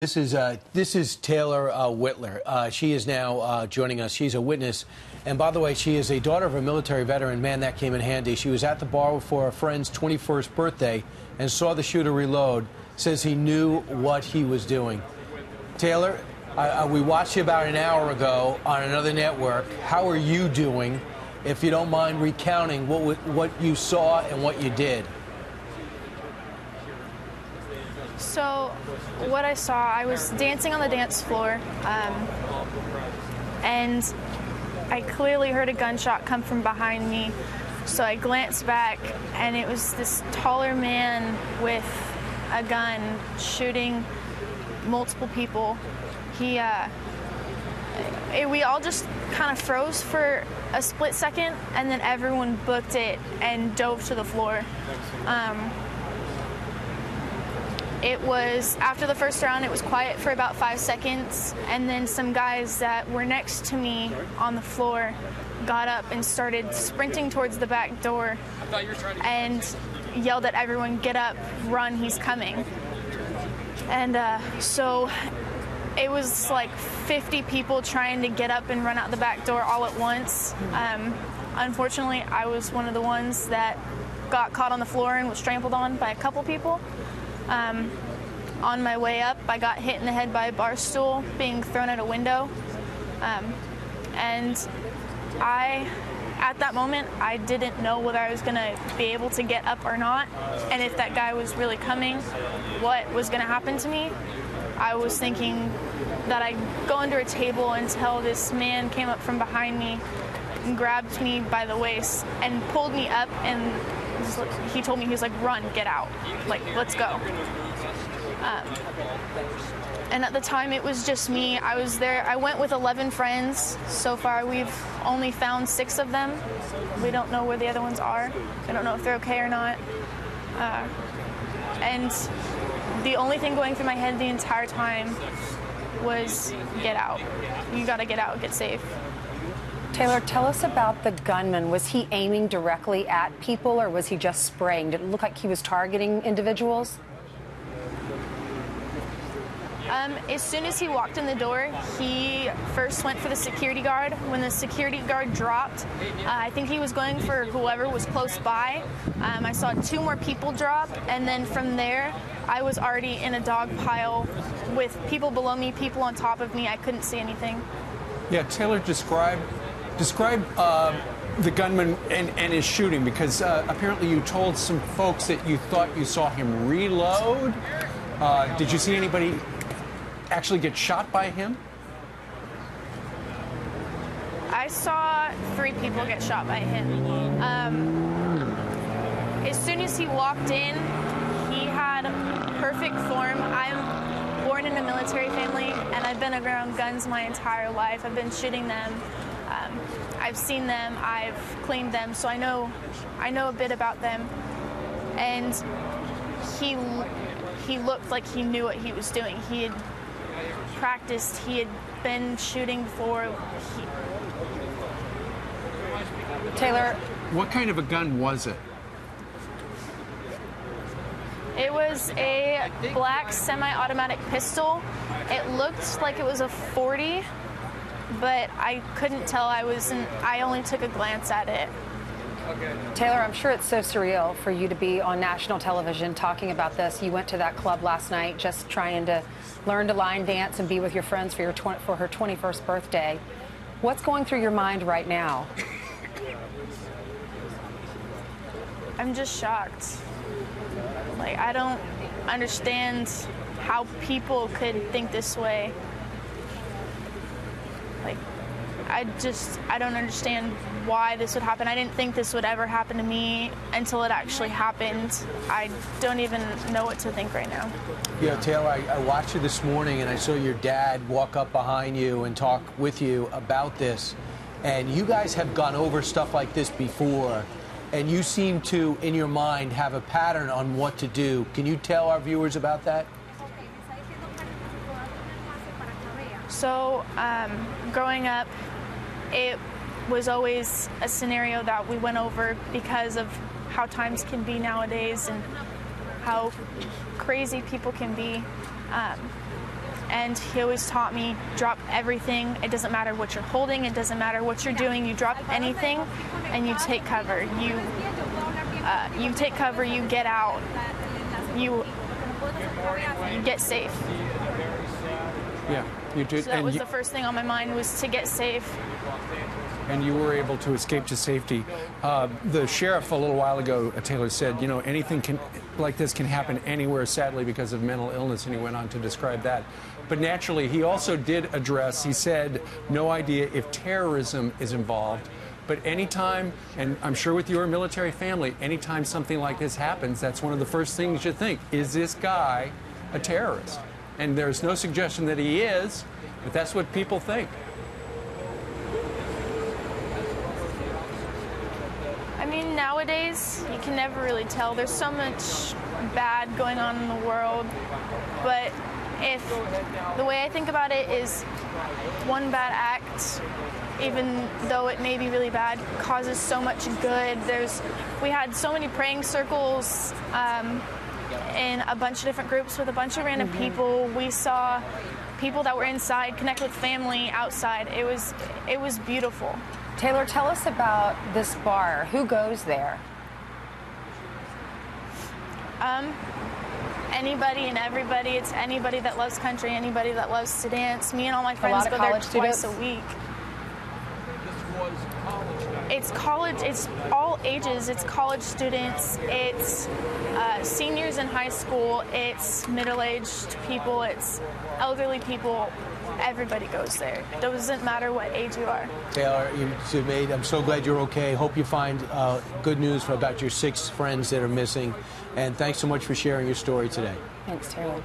This is Teylor Whittler. She is now joining us. She's a witness. And by the way, she is a daughter of a military veteran. Man, that came in handy. She was at the bar for a friend's 21st birthday and saw the shooter reload. Says he knew what he was doing. Teylor, we watched you about an hour ago on another network. How are you doing? If you don't mind recounting what you saw and what you did. So what I saw, I was dancing on the dance floor, and I clearly heard a gunshot come from behind me. So I glanced back, and it was this taller man with a gun shooting multiple people. We all just kind of froze for a split second, and then everyone booked it and dove to the floor. It was, after the first round, it was quiet for about 5 seconds, and then some guys that were next to me on the floor got up and started sprinting towards the back door and yelled at everyone, "Get up, run, he's coming." And so it was like 50 people trying to get up and run out the back door all at once. Unfortunately, I was one of the ones that got caught on the floor and was trampled on by a couple people. On my way up, I got hit in the head by a bar stool being thrown at a window. And at that moment, I didn't know whether I was going to be able to get up or not, and if that guy was really coming, what was going to happen to me. I was thinking that I'd go under a table until this man came up from behind me and grabbed me by the waist and pulled me up, and he told me, he was like, "Run, get out, like, let's go." And at the time, it was just me. I was there. I went with 11 friends. So far, we've only found 6 of them. We don't know where the other ones are. I don't know if they're okay or not. And the only thing going through my head the entire time was, get out. You gotta get out, get safe. Teylor, tell us about the gunman. Was he aiming directly at people, or was he just spraying? Did it look like he was targeting individuals? As soon as he walked in the door, he first went for the security guard. When the security guard dropped, I think he was going for whoever was close by. I saw 2 more people drop, and then from there, I was already in a dog pile with people below me, people on top of me. I couldn't see anything. Yeah, Teylor, describe the gunman and his shooting, because apparently you told some folks that you thought you saw him reload. Did you see anybody actually get shot by him? I saw 3 people get shot by him. As soon as he walked in, he had perfect form. I'm born in a military family, and I've been around guns my entire life. I've been shooting them. I've seen them, I've cleaned them, so I know a bit about them. And he looked like he knew what he was doing. He had practiced, he had been shooting before. Teylor, what kind of a gun was it? It was a black semi-automatic pistol. It looked like it was a .40, but I couldn't tell. I only took a glance at it. Teylor, I'm sure it's so surreal for you to be on national television talking about this. You went to that club last night just trying to learn to line dance and be with your friends for her 21st birthday. What's going through your mind right now? I'm just shocked. Like, I don't understand how people could think this way. Like, I don't understand why this would happen. I didn't think this would ever happen to me until it actually happened. I don't even know what to think right now. Yeah, Teylor, I watched you this morning, and I saw your dad walk up behind you and talk with you about this. And you guys have gone over stuff like this before, and you seem to, in your mind, have a pattern on what to do. Can you tell our viewers about that? So, growing up, it was always a scenario that we went over because of how times can be nowadays and how crazy people can be. And he always taught me, drop everything. It doesn't matter what you're holding. It doesn't matter what you're doing. You drop anything and you take cover. You take cover, you get out. You get safe. Yeah, you did. So that was the first thing on my mind, was to get safe. And you were able to escape to safety. The sheriff a little while ago, Teylor, said, you know, anything like this can happen anywhere, sadly, because of mental illness, and he went on to describe that. But naturally, he also did address, he said, no idea if terrorism is involved. But anytime, and I'm sure with your military family, anytime something like this happens, that's one of the first things you think, is this guy a terrorist? And there's no suggestion that he is, but that's what people think. I mean, nowadays, you can never really tell. There's so much bad going on in the world. But if the way I think about it is one bad act, even though it may be really bad, causes so much good. We had so many praying circles in a bunch of different groups with a bunch of random people. We saw people that were inside connect with family outside. It was beautiful. Teylor, tell us about this bar. Who goes there? Anybody and everybody. It's anybody that loves country, anybody that loves to dance. Me and all my friends go there twice a week. It's college, it's all ages, it's college students, it's seniors in high school, it's middle-aged people, it's elderly people. Everybody goes there. It doesn't matter what age you are. Teylor, I'm so glad you're okay. Hope you find good news about your 6 friends that are missing. And thanks so much for sharing your story today. Thanks, Teylor.